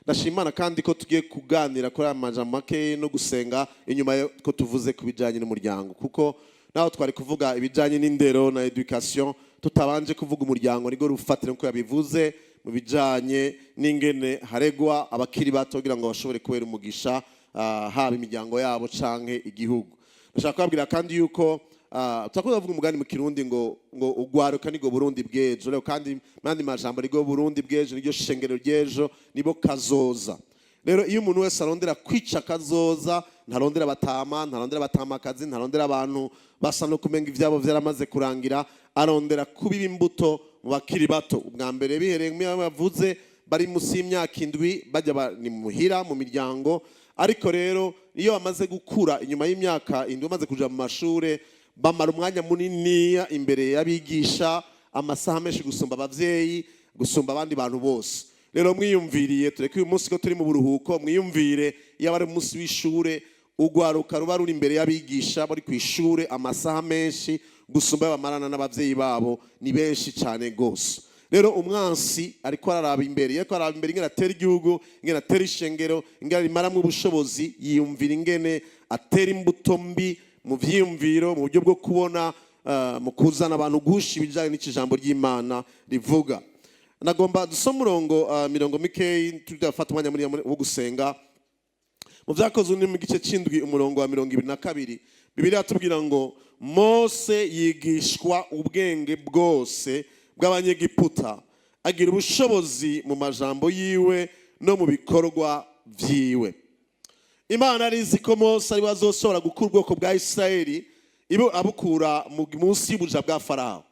ndashimana kandi ko tugiye kuganira kuri amajambo make no gusenga inyuma ko tuvuze ku bijanye n'umuryango, kuko naho twari kuvuga ibijanye n'indero na education tutabanje kuvuga umuryango nigo rufatire nko yabivuze mu bijanye n'ingene haregwa abakiri bato kugira ngo bashobore kubera umugisha haba imiryango yabo canke igihugu. Ndashaka kubabwira kandi yuko tutakuza kuvuga umugani mu Kirundi ngo Urwaruka nigo Burundi bw'ejo, rero kandi mandi majambo nigo Burundi bw'ejo niryo shengero ry'ejo nibo kazoza. Rero iyo umuntu wese arondera kwica kazoza, ntarondera batama, ntarondera batamakazi, ntarondera abantu basa no kumenga ivyabo vyaramaze kurangira, arondera kubiba imbuto mu bakiri bato. Ubwa mbere bihereye mu yavuze bari musi y'imyaka 7 bajya ni muhira mu miryango, ariko rero iyo bamaze gukura inyuma y'imyaka 7 bamaze kuja mu mashure bamara umwanya munini imbere y'abigisha, amasaha menshi gusumba abavyeyi, gusumba abandi bantu bose. Rero mwiyumviriye tureke uyu munsi ko turi mu buruhuko, mwiyumvire iyo bari munsi w'ishure Urwaruka ruba ruri imbere y'abigisha bari kwishure amasaha menshi gusumba bamarana n'abavyeyi babo ni benshi cyane gose. Rero umwansi ariko araraba imbere, ariko araraba imbere ingene atera igihugu, ingene atera ishengero, ingene rimaramwe ubushobozi, yiyumvira ingene atera imbuto mbi mu vyiyumviro, mu buryo bwo kubona mu kuzana abantu gushi bijanye n'ikijambo ry'Imana rivuga. Nagomba dusoma mirongo mikeyi tudafata umwanya muri wo gusenga. Mu vyakozwe ni mu gice c'indwi umurongo wa 22, Bibiliya tubwira ngo Mose yigishwa ubwenge bwose bw'abanyegiputa, agira ubushobozi mu majambo yiwe no mu bikorwa vyiwe. Imana arizi ko Mose ari bazoshobora gukura ubwoko bwa Isirayeli ibo abukura munsi y'ubuja bwa Farawo.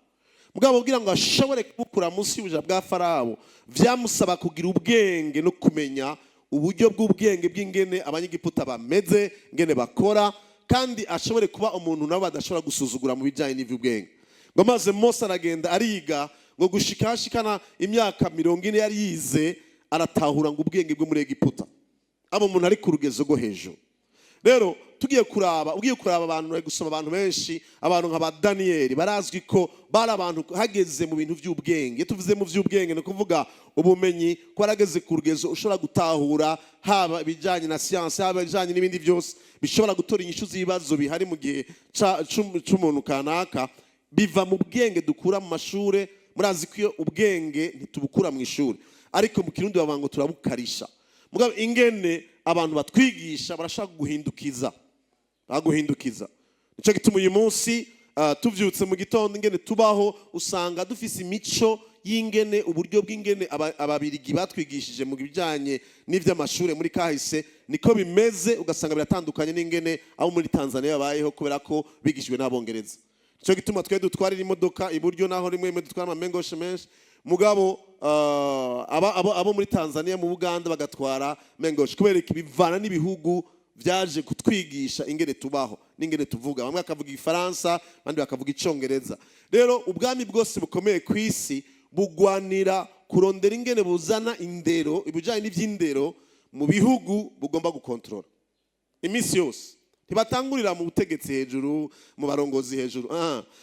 Mugabo kugira ngo ashobore kubukura munsi y'ubuja bwa Farawo vyamusaba kugira ubwenge no kumenya uburyo bw'ubwenge bw'ingene abanyegiputa bameze, ingene bakora, kandi ashobore kuba umuntu nabo badashobora gusuzugura mu bijanye n'ivy'ubwenge. Ngo maze Mose aragenda ariga ngo gushikana imyaka 40 yari yize, aratahura ngo ubwenge bwo muri Egiputa abo umuntu ari ku rugezo rwo hejuru. Rero ugiye kuraba abantu bari gusoma abantu benshi, abantu nka ba Daniel barazwi ko bari abantu hageze mu bintu by'ubwenge. Tuvuze mu by'ubwenge no kuvuga ubumenyi ko arageze ku rugezo ushobora gutahura haba bijanye na science, haba bijanye n'ibindi byose bishobora gutora inyishu z'ibibazo bihari mu gihe c'umuntu kanaka, biva mu bwenge dukura mu mashure. Murazi ko ubwenge ntitubukura mu ishuri, ariko mu Kirundi bavuga ngo turabukarisha. Mugabo ingene abantu batwigisha barashaka guhindukiza. Nico gituma uyu munsi tuvyutse mu gitondo ingene tubaho usanga dufise imico y'ingene uburyo bw'ingene ababirigi batwigishije mu bijanye n'ivy'amashure muri kahise niko bimeze, ugasanga biratandukanye n'ingene abo muri Tanzania babayeho kubera ko bigishijwe n'abongereza. Nico gituma twe dutwarira imodoka iburyo naho rimwe dutwara amamengoshe menshi, mugabo abo muri Tanzania mu Buganda bagatwara mengoshe kubera ikibivana n'ibihugu vyaje kutwigisha ingene tubaho n'ingene tuvuga. Bamwe bakavuga Igifaransa, abandi bakavuga Icongereza. Rero ubwami bwose bukomeye ku isi bugwanira kurondera ingene buzana indero, ibijanye n'ivy'indero mu bihugu bugomba gukontrola imisi yose. Ntibatangurira mu butegetsi hejuru, mu barongozi hejuru.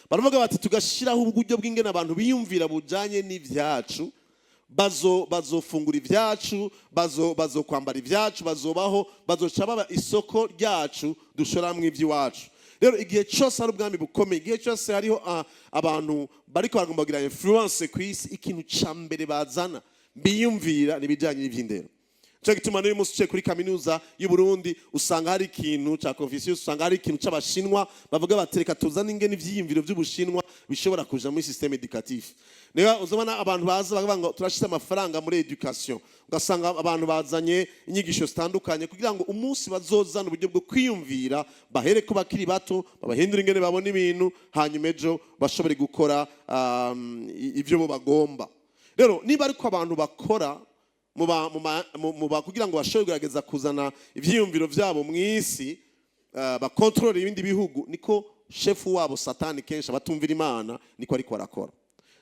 Baravuga bati tugashiraho uburyo bw'ingene abantu biyumvira bujanye n'ivyacu, bazofungura ivyacu, bazokwambara ivyacu, bazobaho, bazoca baba isoko ryacu dushoramwe ivy'iwacu. Rero igihe cyose ari ubwami bukomeye, igihe cyose hariho abantu bariko bagomba kugira influence ku isi, ikintu ca mbere bazana biyumvira n'ibijanye n'ivy'indero. Cyo gituma n'uyu munsi kuri kaminuza y'u Burundi usanga hari ikintu ca Confucius, usanga hari ikintu c'abashinwa bavuga batereka tuzana ingene ivyiyumviro by'ubushinwa bishobora kuja muri système éducatif. Niba uzabona abantu baza bavuga ngo turashyize amafaranga muri education, ugasanga abantu bazanye inyigisho zitandukanye kugira ngo umunsi bazozana uburyo bwo kwiyumvira bahere ko bakiri bato, babahindura ingene babona ibintu, hanyuma ejo bashobore gukora ivyo bo bagomba. Rero niba ariko abantu bakora kugira ngo bashobore kugerageza kuzana ivyiyumviro vyabo mu isi, bakontrole ibindi bihugu, niko shefu wabo Satani kenshi abatumvira Imana niko ariko arakora.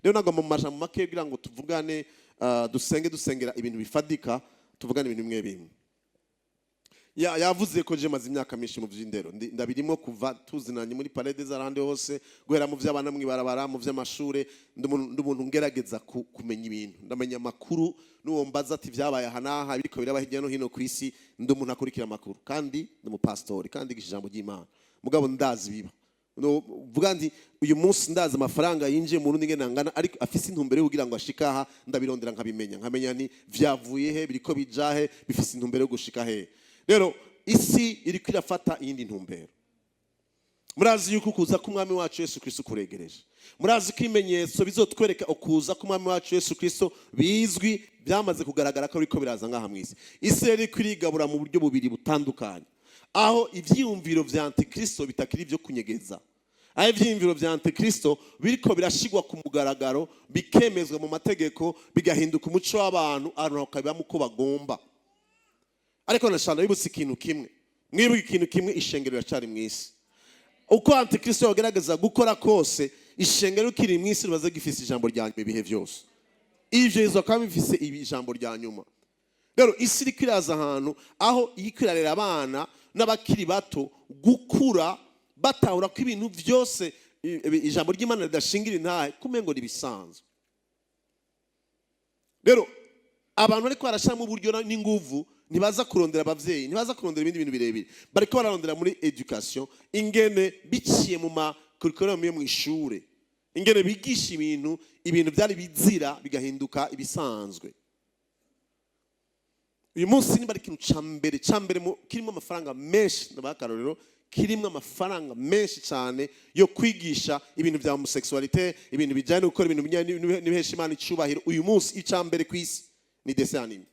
Rero nagomba mu majambo make kugira ngo tuvugane, dusengera ibintu bifadika, tuvugane ibintu bimwe bimwe. yavuze ko je maze imyaka myinshi mu vy'indero ndabirimo kuva tuzinanye muri parade z'arande hose guhera mu vy'abana mwibarabara mu vy'amashure ndumuntu ngerageza kumenya ibintu ndamenya amakuru n'uwo mbaza ati vyabaye hanaha biriko biraba hirya no hino kw'isi ndumuntu akurikira amakuru kandi ndumupastori kandi ijambo ry'Imana mugabo ndazi biba no vuga ndi uyu munsi ndazi amafaranga yinjiye mu rundi ngenangana ariko afise intumbero yo kugira ngo ashika aha ndabirondera nkamenya ni vyavuye he biriko bijahe bifise intumbero yo gushika he. Rero isi iri kwirafata iyindi ntumbero. Murazi yuko kuza k'umwami wacu Yesu Kristo kuregereje. Murazi ko imenyetso bizotwereka okuza k'umwami wacu Yesu Kristo bizwi byamaze kugaragara ko ariko biraza ngaha mwisi. Isi iri kwirigabura mu buryo bubiri butandukanye. Aho ivyiyumviro vya Antikristo bitakiri byo kunyegeza. Aho ivyiyumviro vya Antikristo biriko birashigwa ku mugaragaro bikemezwa mu mategeko bigahinduka umuco w'abantu bakabibamo uko bagomba. Ariko nashana bibutse ikintu kimwe. Mwibuke ikintu kimwe ishengero racari mwisi. Uko Antikristo yogerageza gukora kose ishengero kiri mwisi rubaze gifise ijambo rya nyuma ibihe byose. Ivyo izo kandi bifise ijambo rya nyuma. Rero isi iri kwiraza ahantu aho ikwirarera abana n'abakiri bato gukura batahura ko ibintu byose ijambo ry'Imana ridashingira intahe kumengo ribisanzwe. Rero abantu ariko barashiramo uburyo n'inguvu ntibaza kurondera abavyeyi ntibaza kurondera ibindi bintu birebire bariko bararondera muri education ingene biciye mu curriculum yo mu ishure ingene bigisha ibintu byari bizira bigahinduka ibisanzwe. Uyu munsi ni bari kintu cambere kirimo amafaranga menshi n'abakarorero kirimo amafaranga menshi cyane yo kwigisha ibintu bya homosexualite ibintu bijyanye no gukora ibintu n'ibihesha Imana icubahiro. Uyu munsi icambere kw'isi ni dessin anime.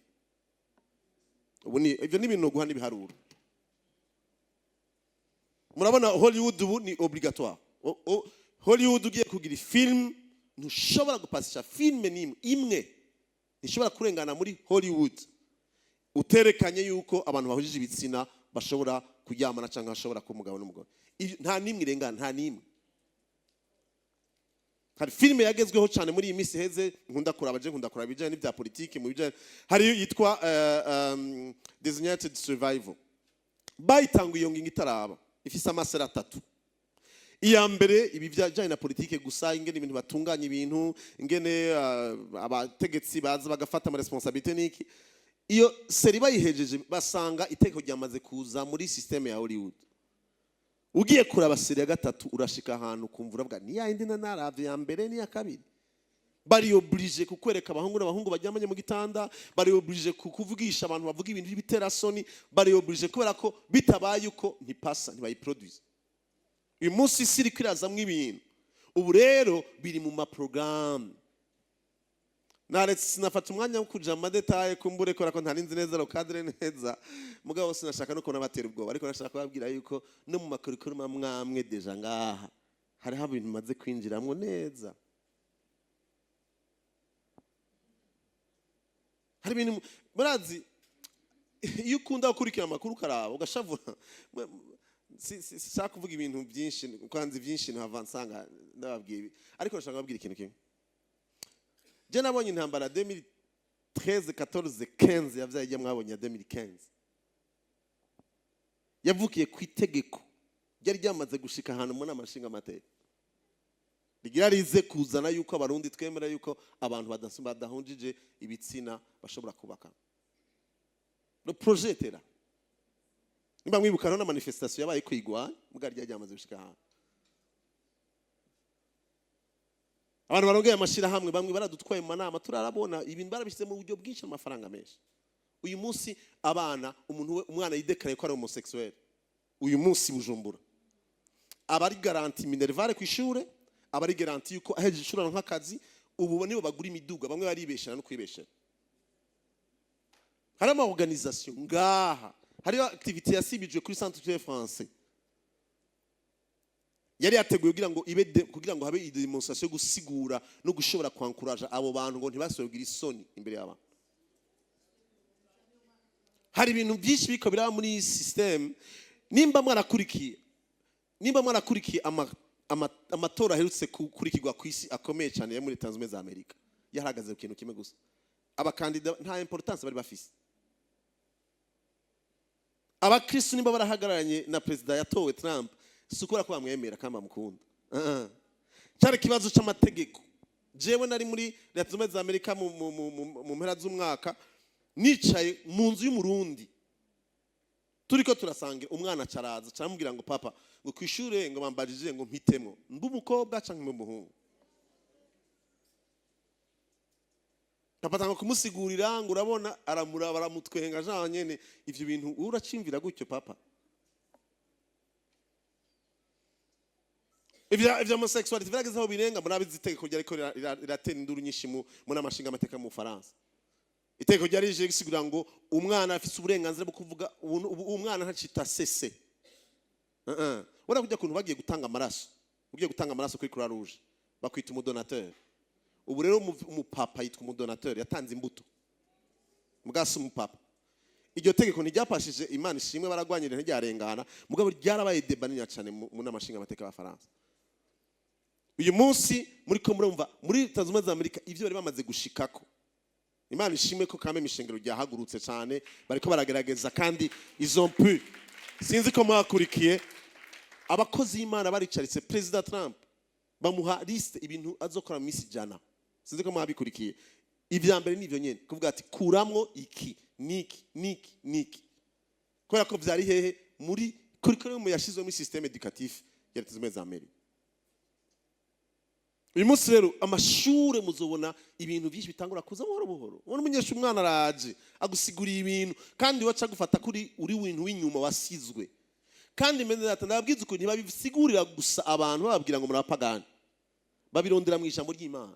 Ubu ni ibyo ni ibintu guha n'ibiharuro. Murabona Hollywood ubu ni obligatoire. Hollywood ugiye kugira film ntushobora gupasisha film imwe nishobora kurengana muri Hollywood uterekanye yuko abantu bahujije ibitsina bashobora kuryamana cyangwa bashobora kuba umugabo n'umugore. Nta nimwe irengana nta nimwe. Hari filime yagezweho cyane muri iyi minsi heze nkunda kuraba bijyanye n'ibya politiki mu bijyanye hari yitwa Designated Survival. Bayitanguye iyo ngingo itaraba ifise amasera 3. Iya mbere ibi bijyanye na politiki gusa ingene ibintu batunganya ibintu ingene abategetsi baza bagafata ama responsabilité niki. Iyo seri bayihejeje basanga iteko ryamaze kuza muri systeme ya Hollywood. Ugiye kuraba seri ya 3 urashika ahantu kumva uravuga ni ya indi naravye ya mbere ni ya kabiri. Bari oblige kukwereka abahungu bajyamanye mu gitanda, bari oblige kuvugisha abantu bavuga ibintu by'ibiterasoni, bari oblige kubera ko bitabaye uko ntipasa ntibayiproduce. Uyu munsi siri kwirazamwe ibintu. Ubu rero biri mu ma programme. Naretse sinafata umwanya wo kuja mu detail kumbure ko ntarinzi neza ro cadre neza mugabo sinashaka no kubona batera ubwoba ariko nashaka kubabwira yuko no mu makurikuru mwamwe deja ngaha hari ha ibintu maze kwinjiramwo neza. Hari ibintu barazi iyo ukunda gukurikira amakuru karaba ugashavura sishaka kuvuga ibintu byinshi kwanze byinshi ntavantsanga ndababwiye ariko nashaka kubabwira ikintu kimwe. Je nabonye intambara 2013 14 15 yavyaye ijya mwabonye 2015 yavukiye ku itegeko ryari ryamaze gushika ahantu mu namashinga amateka rigira rize kuzana yuko abarundi twemera yuko abantu badahunjije ibitsina bashobora kubaka no projet era nimba mwibukana na manifestation yabaye kwigwa mugari ryamaze gushika ahantu abantu barongeye amashira hamwe bamwe baradutwaye mu manama turarabona ibintu barabishyize mu buryo bwinshi amafaranga menshi. Uyu munsi abana umwana yidekaraye ko ari homosexuel uyu munsi Bujumbura abari garanti minervale ku ishure abari garanti yuko aheje ishurano nk'akazi ubu nibo bagura imiduga bamwe baribeshana no kwibeshana. Hari ama organisation ngaha hari activité yasibijwe kuri centre français yari yateguye kugira ngo habe demonstration gusigura no gushobora kwankuraja abo bantu ngo ntibasogira isoni imbere y'abantu. Hari ibintu byinshi biko biraba muri system nimba mwarakurikiye amatora aherutse kurikirwa ku isi akomeye cyane yo muri Leta Zunze Ubumwe za Amerika yarahagaze ku kintu kimwe gusa abakandida nta importance bari bafise. abakristo niba barahagararanye na perezida yatowe Trump sukura ko bamwemera kandi bamukunda. Cyari kibazo cy'amategeko. Jewe nari muri Leta Zunze Ubumwe za Amerika mu mpera z'umwaka nicaye mu nzu y'umurundi turiko turasange umwana cyaraza cyamubwira ngo papa ngo kwishure ngo bambajije ngo mpitemo mbu umukobwa canke umuhungu. Napatanga kumusigurira ngo urabona aramuraba aramutwenga jean nyene ivyo bintu uracimvira gutyo papa. Ivyo homosexualite virageze aho birenga murabizi itegeko ryariko riratera induru nyinshi mu n'amashinga amateka mu Faransa. Itegeko ryari rije gisigura ngo umwana afite uburenganzira bwo kuvuga umwana ntacita sese. Wora kujya kuntu bagiye gutanga amaraso. Ugiye gutanga amaraso kuri Croix Rouge bakwita umudonateur. Ubu rero umupapa yitwa umudonateur yatanze imbuto. Mugasi umupapa. Iryo tegeko ntiryapashije Imana ishimwe baragwanyira ntiryarengana mugabo ryarabaye debaninya cyane mu n'amashinga amateka y'Abafaransa. Uyu munsi muri ko murumva muri Leta Zunze Ubumwe za Amerika ivyo bari bamaze gushikako. Imana ishimwe ko kame mishengero ryahagurutse cyane bariko baragerageza kandi izo pu sinzi ko mwakurikiye abakozi y'Imana baricaritse President Trump bamuha liste ibintu azokora mu misi jana. Sinzi ko mwabikurikiye. Ivya mbere nivyo nyene kuvuga ati kuramwo iki niki kubera ko vyari hehe muri curriculum yashizwe muri système éducatif ya Leta Zunze Ubumwe za Amerika. Uyu munsi rero amashure muzobona ibintu byinshi bitangura kuza buhoro buhoro. Ubona umunyesha umwana araje agusiguriye ibintu kandi waca gufata kuri uri wintu w'inyuma wasizwe. Kandi mende data ndababwiza uko ntibabisigurira gusa abantu bababwira ngo murapagani. Babirondera mu ijambo ry'Imana.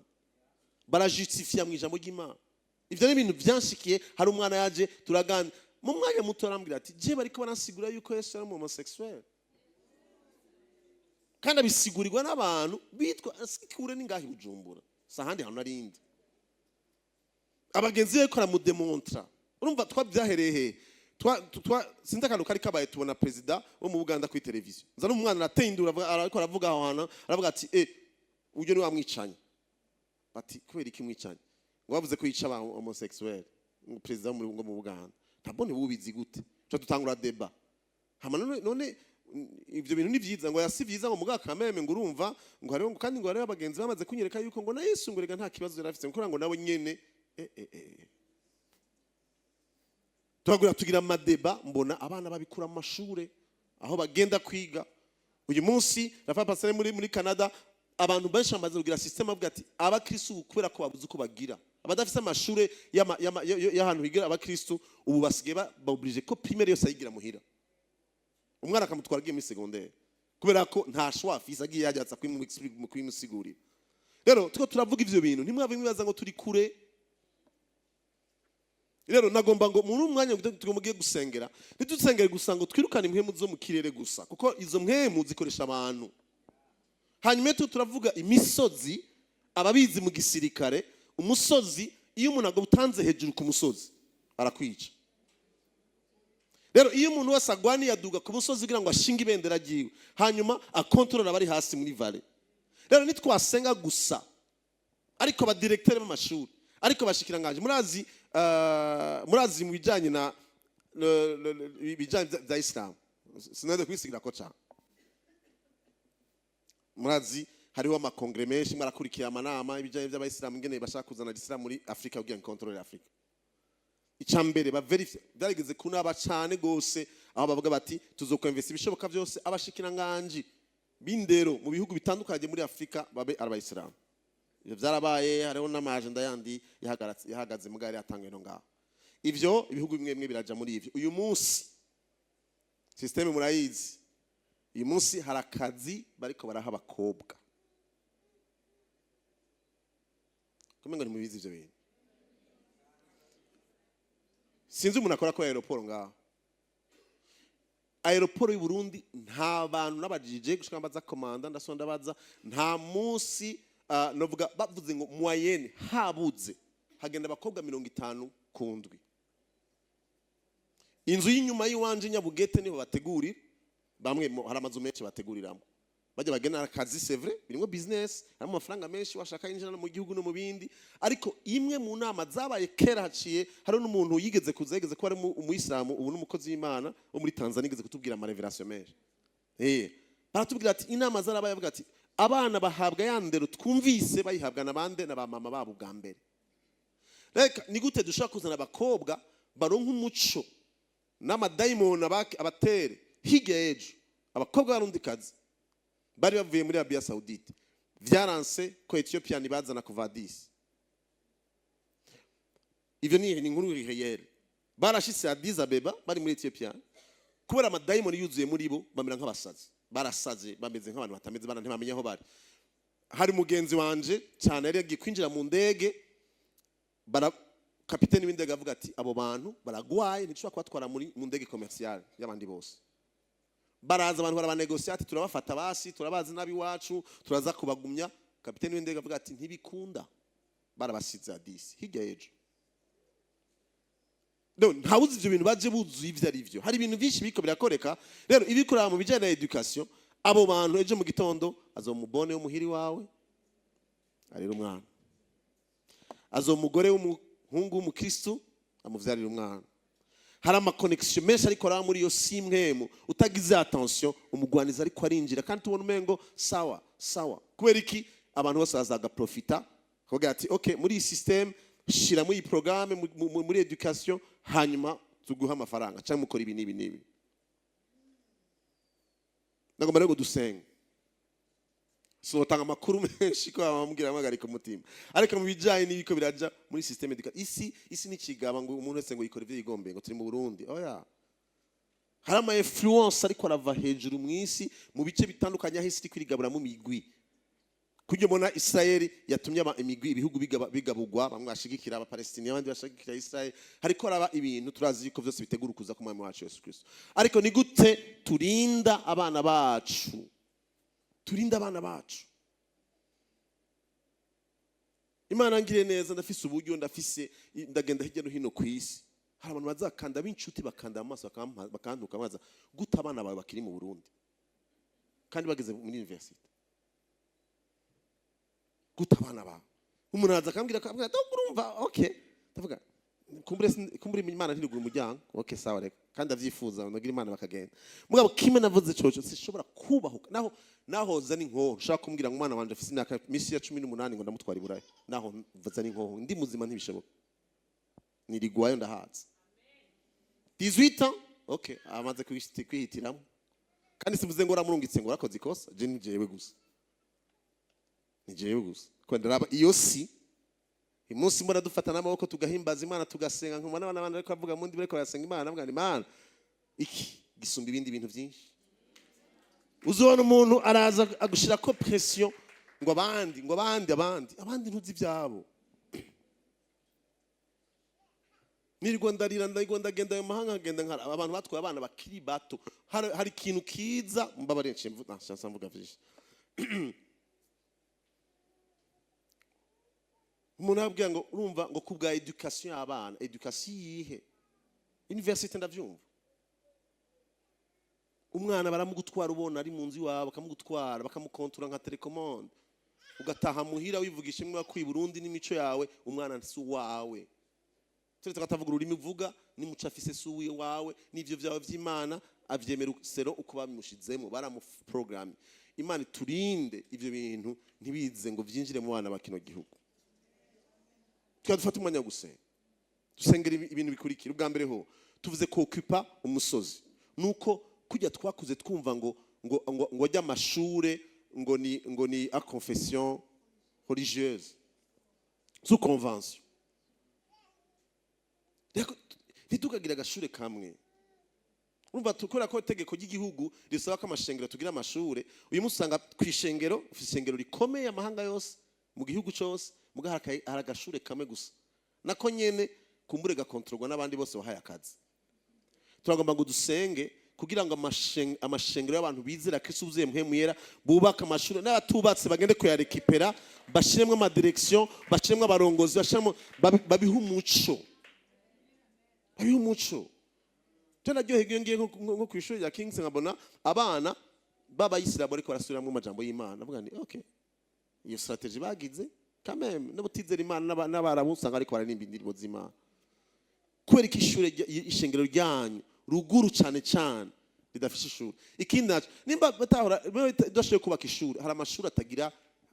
Barajustifia mu ijambo ry'Imana. Ivyo ni ibintu byanshikiye hari umwana yaje turagana mu mwanya muto arambwira ati je bariko baransigura yuko Yesu ari homosexuel. Kandi abisigurirwa n'abantu bitwa sikure n'ingahi Bujumbura sahandi hano narindi abagenzi be ko aramudemontra urumva twabyaherehe sinzi akantu kari kabaye tubona perezida wo mu Buganda kuri televiziyo nzana umwana aratendura ariko aravuga aho hano aravuga ati uburyo ni wamwicanye bati kubera iki mwicanye ngo bavuze ko yica aba homosexuel ngo perezida mu Buganda ntabone bubizi gute cyo tutangura débat hama none ivyo bintu ni vyiza ngo yasivyiza ngo mugaka meme ngo urumva ngo hariho kandi ngo hariho abagenzi bamaze kunyereka yuko ngo na Yesu ngo rega nta kibazo yarafite ngo ngo nabo nyene twagura tugira amadeba mbona abana babikura mu mashure aho bagenda kwiga. Uyu munsi rafa pasere muri Canada abantu benshi bamaze kugira system avuga ati abakristo kubera ko babuze uko bagira abadafise amashure y'ahantu higira abakristo ubu basigaye baoblige ko primaire yose ayigira muhira. Umwana akamutwara agiye muri secondaire kubera ko nta choix afise agiye yajyatsa kwimusigurira. Rero tuko turavuga ivyo bintu ntimwave mwibaza ngo turi kure. Rero nagomba ngo muri umwanya tugomugiye gusengera nitudusengere gusa ngo twirukane impwemu zo mu kirere gusa kuko izo mpwemu zikoresha abantu. Hanyuma turavuga imisozi ababizi mu gisirikare umusozi iyo umuntu agutanze hejuru ku musozi arakwica. Rero iyo umuntu wese agwani yaduga ku musozi kugira ngo ashinge ibendera ryiwe hanyuma akontorora bari hasi muri vale. Rero nitwasenga gusa ariko ba directeur b'amashuri ariko bashikiranganje murazi mu bijanye na bijanye bya Islam sinade kwisigira ko cyane murazi hariho amakongre menshi mwarakurikiye amanama ibijanye by'abayisilamu ngene bashaka kuzana Islam muri Afrika kugira ngo contrôler Afrika. Icambere ba verify byarigeze kunaba cyane gose aho bavuga bati tuzokwinvest ibishoboka byose abashikiranganje bindero mu bihugu bitandukanye muri Afrika babe abayisilamu. Ivyo byarabaye hariho n'amajenda yandi yahagaze mugari atangwe no ngaho. Ivyo ibihugu bimwe biraja muri ivyo. Uyu munsi system murayizi. Uyu munsi harakazi bariko baraha abakobwa. Kumenga ni mubizi ivyo bintu. Sinzi umuntu akora ko aeroport ngaho. Aeroport y'u Burundi nta bantu nabajije gushika mbaza komanda ndasonda baza nta munsi novuga bavuze ngo moyenne habuze hagenda abakobwa 50 kundwi. Inzu y'inyuma yiwanje Nyabugete niho bategurira bamwe hari amazu menshi bateguriramo bajya bagenera akazi c'est vrai birimo business harimo amafaranga menshi washaka yinjira no mu gihugu no mu bindi ariko imwe mu nama zabaye kera haciye hari n'umuntu yigeze kuzegeze ko ari umuyisilamu ubu n'umukozi w'Imana wo muri Tanzania yigeze kutubwira ama revelation menshi baratubwira ati inama zarabaye avuga ati abana bahabwa yandero twumvise bayihabwa nabande na ba mama babo bwa mbere reka ni gute dushaka kuzana abakobwa baronka umuco n'amadayimoni abatere higeje abakobwa barundi kazi bari bavuye muri Arabia Saoudite vyaranse ko Ethiopia nibazana kuva 10 ivyo ni inkuru réelle barashitse Addis Abeba bari muri Ethiopia kubera amadayimoni yuzuye muri bo bamera nk'abasazi barasaze bameze nk'abantu batameze bana ntibamenye aho bari hari mugenzi wanje cyane yari yagiye kwinjira mu ndege kapiteni w'indege avuga ati abo bantu baragwaye ntishobora kubatwara mu ndege commercial y'abandi bose baraza abantu barabanegosiate turabafata basi turabazi nabi wacu turaza kubagumya kapiteni w'indege avuga ati ntibikunda barabasize Addis hirya ejo ntawuzi ibyo bintu baje buzuye ivyo ari byo hari ibintu byinshi biko birakoreka rero ibikorera mu bijyanye na education abo bantu ejo mu gitondo azomubone w'umuhiri wawe arira umwana azomugore w'umuhungu w'umukristo amuvyarira umwana hari ama connection menshi ariko ara muri yo simwemu utagize attention umugwaniza ariko arinjira kandi tubona umengo sawa kubera iki abantu bose bazaga profita kuvuga ati okay muri iyi system shira muri programme muri education hanyuma tuguha amafaranga cyangwa mukora ibi nibi nagomba rero dusenga so tanga makuru menshi ko bamubwira amagarika umutima ariko mu bijanye n'ibiko biraja muri system education isi ni kigaba ngo umuntu wese ngo yikora ivyo yigombe ngo turi mu Burundi oya hari ama influence ariko arava hejuru mu isi mu bice bitandukanye aho isi iri kwirigabura mu migwi kujye mbona Israel yatumye imigwi ibihugu bigabugwa bamwe bashigikira aba Palestine abandi bashigikira Israel hariko araba ibintu turazi yuko byose bitegura kuza ku mwami wacu Yesu Kristo ariko ni gute turinda abana bacu Imana ngire neza ndafise uburyo ndagenda hirya no hino ku isi hari abantu bazakanda b'inshuti bakanda amaso bakanduka maza guta abana bawe bakiri mu Burundi kandi bageze muri university guta abana bawe umuntu aza akambwira urumva okay ndavuga kumbure Imana ntirigura umuryango okay sawa reka kandi avyifuza nagira Imana bakagenda mugabo kimwe navuze coco sishobora kubaho naho zani nko nshaka kumbwira ngo umwana wanje afise imyaka misi ya 18 ngo ndamutwara iburayi naho zani nko ndi muzima ntibishoboka nirigwayo ndahaza 18 ans okay amaze kwihitiramo kandi sivuze ngo ramurungitse ngo rakoze ikosa je nijewe gusa ko ndaraba iyo si imunsi mbona dufata n'amaboko tugahimbaza Imana tugasenga nk'umwana n'abandi ariko bavuga mundi bariko barasenga Imana bwa Imana iki gisumba ibindi bintu byinshi uzobona umuntu araza agushira ko pression ngo abandi ntuzi byabo nirwo ndarira ndagenda mu mahanga ngenda nkara abantu batwaye abana bakiri bato hari ikintu kiza mbabare mvuga vyinshi umuntu abwira ngo urumva ngo kubwa education y'abana education yihe university ndavyumva umwana baramugutwara ubona ari mu nzu iwabo bakamugutwara bakamukontura nka telecommande ugataha muhira wivugisha imwe kwa Burundi n'imico yawe umwana nsi wawe turetse katavuga ururimi uvuga nimuca afise suwi wawe n'ivyo vyawe vy'Imana avyemera sero uko bamushizemo baramuprogramme Imana turinde ivyo bintu ntibize ngo vyinjire mu bana bakino gihugu dufata umwanya gusenga dusengera ibintu bikurikira ubwa mbere ho tuvuze ko occupa umusozi nuko kujya twakuze twumva ngo ajya amashure ngo ni a confession religieuse sous convention ntitukagira agashure kamwe urumva tukora ko itegeko ry'igihugu risaba ko amashengero tugira amashure uyu munsi usanga kwishengero ishengero rikomeye amahanga yose mu gihugu cyose muga hari agashure kamwe gusa nako nyene kumbure gakontrolwa n'abandi bose bahaye akazi turagomba ngo dusenge kugira ngo amashengero y'abantu bizera Kristo uzuye mpemuyera bubaka amashuri n'abatubatse bagende kuyarekipera bashiremwe ama direction bashiremwe abarongozi bashiremwe babiha umuco tena ryo hegiye ngiye nko kwishuri ya Kings nkabona abana baba Isiramu ariko barasubiramwo amajambo y'Imana avuga ni okay iyo strategy bagize quand même n'ubutizera Imana n'abarabu usanga ariko bararimba indirimbo z'Imana kubera ko ishengero ryanyu ruguru cyane cyane ridafishe ishuri. Ikindi nimba batahora doshoye kubaka ishuri, hari amashuri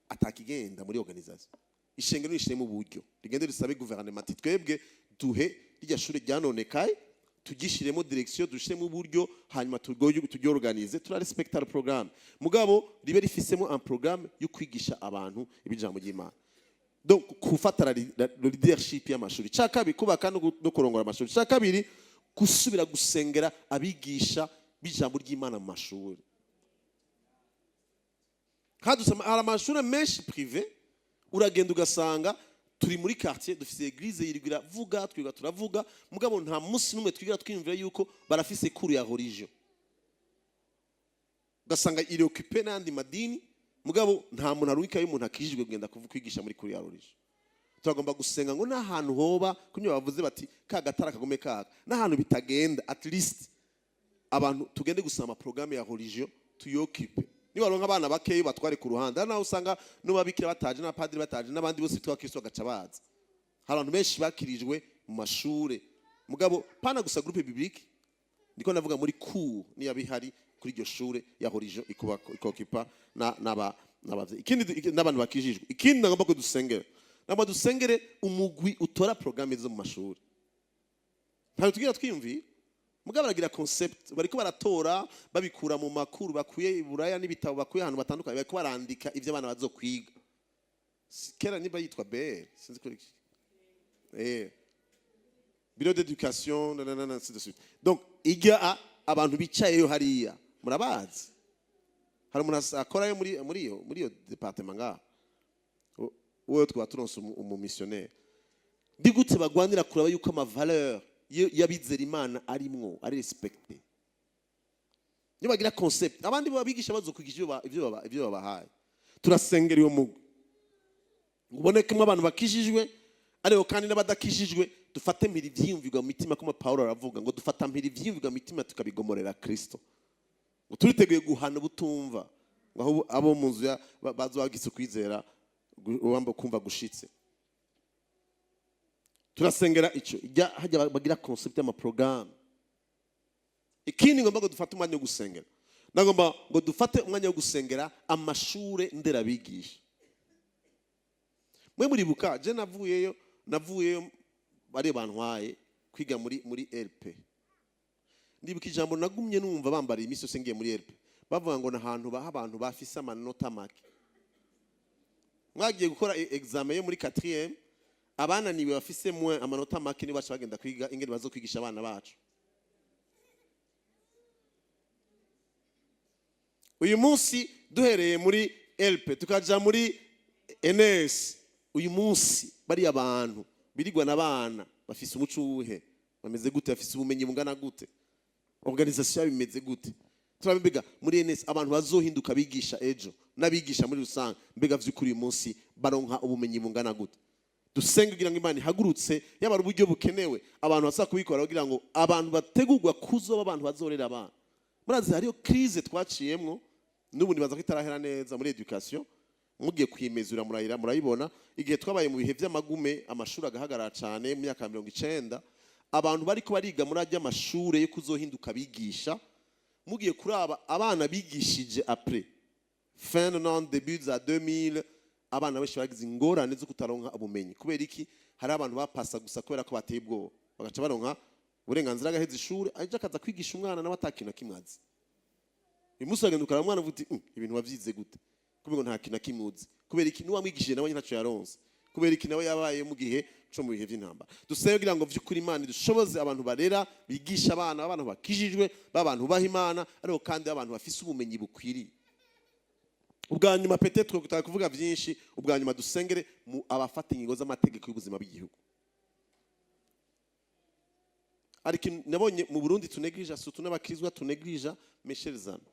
atakigenda muri organisation. Ishengero nishiremo uburyo rigende risabe gouvernement twebwe duhe rijya shuri ryanonekaye tugishiremo direction dushiremo uburyo hanyuma tugyorganize turarespecta le programme mugabo ribe rifisemo un programme yo kwigisha abantu ibijambo ry'Imana. Donc kufatara leadership y'amashuri cyakabiri kubaka no kurongora amashuri cyakabiri gusubira gusengera abigisha bijambo ry'Imana mu mashuri. Hadusama hari amashuri menshi privé uragenda ugasanga turi muri quartier dufise église yirigura vuga twiga turavuga mugabo nta munsi numwe twigira twimvira yuko barafise kuru ya religion ugasanga iri occupé n'andi madini mugabo nta muntu aruika y'umuntu akijijwe kugenda kwigisha muri kuru ya religion. Turagomba gusenga ngo n'ahantu hoba kunyo bavuze bati kagatara kagome kaga n'ahantu bitagenda at least abantu tugende gusama programme ya religion tuyokipe. Niba ronka abana bakeyi batware ku ruhande naho usanga n'ubabikira bataje n'abapadiri bataje n'abandi bose bitwa Kristo bagaca baza. Hari abantu benshi bakirijwe mu mashure mugabo pana gusa groupe biblique ndiko navuga muri cour niya bihari kuri iryo shure ya religion ikokipa n'abavye. Ikindi n'abantu bakijijwe. Ikindi nagomba ko dusengera namba dusengere umugwi utora programme zo mu mashuri. Ntabwo tugira twiyumviye mugabo baragira concept bariko baratora babikura mu makuru bakuye iburaya n'ibitabo bakuye ahantu batandukanye bariko barandika ivyo abana bazokwiga. Kera niba yitwa BR sinzi ko bureau d'éducation ainsi de suite. Donc iga abantu bicayeyo hariya murabazi hari umuntu akora muri iyo departement ngaho wowe twaba turonse umumissionnaire ndigute bagwanira kuraba yuko ama valeur yabizera Imana arimwo ari respecté. Niyo bagira concept abandi babigisha bazokwigisha ivyo babahaye turasengera iyo mugwi ubonekemo abantu bakijijwe ariko kandi n'abadakijijwe dufate mpiri vyiyumvirwa mu mitima kuma Paulo aravuga ngo dufata mpiri vyiyumvirwa mu mitima tukabigomorera Kristo ngo turiteguye guhana butumva ngo abo mu nzu bazogise kwizera wamba kumva gushitse. Turasengera ico hajya bagira concept y'ama programme. Ikindi ngomba ngo dufate umwanya wo gusengera nagomba ngo dufate umwanya wo gusengera amashure nderabigisha. Mwe muribuka je navuyeyo bari bantwaye kwiga muri LP. Ndibuka ijambo nagumye numva bambara imisi yose ngiye muri LP bavuga ngo nahantu baha abantu bafise amanota make. Mwagiye gukora examen yo muri 4e abana niwe bafise mwe amanota make ni bacha bagenda kwiga ingene bazokwigisha abana bacu. Uyu munsi duhereye muri LP tukaja muri NS uyu munsi bari abantu birigwa n'abana bafise umuco uwuhe bameze gute bafise ubumenyi bungana gute organisation bimeze gute turabega muri NS abantu bazohinduka bigisha ejo nabigisha muri rusange mbega vy'ukuri uyu munsi baronka ubumenyi bungana gute. Dusenga kugira ngo Imana ihagurutse yaba uburyo bukenewe abantu basa kubikora kugira ngo abantu bategurwa kuzoba abantu bazorera abana. Murazi hariyo crise twaciyemwo n'ubu nibaza ko itarahera neza muri education mugiye kwimezura murayibona igihe twabaye mu bihe vy'amagume amashuri agahagarara cyane mu myaka 90 abantu bariko bariga muri ajya amashure yo kuzohinduka bigisha mugiye kuraba abana bigishije après fin de non début za 2000 abana benshi bagize ingorane zo kutaronka ubumenyi kubera iki hari abantu bapasa gusa kubera ko bateye ubwoba bagaca baronka uburenganzira agaheza ishuri aje akaza kwigisha umwana nawe atakintu kimwazi. Uyu munsi agenda umwana uvuti ibintu wavyize gute kubera nta kintu kimuzi kubera iki nuwamwigishije nawe ntaco yaronse kubera iki nawe yabaye mu gihe cyo mu bihe vy'intambara. Duseye kugira ngo vy'ukuri Imana dushoboze abantu barera bigisha abana abantu bakijijwe babantu baha Imana ariko kandi abantu bafise ubumenyi bukwiriye. Ubwa nyuma peut-être kutaka kuvuga byinshi ubwa nyuma dusengere mu abafata ingingo z'amategeko y'ubuzima bw'igihugu. Ariko nabonye mu Burundi tunegrija surtout n'abakizwa tunegrija mesherizana.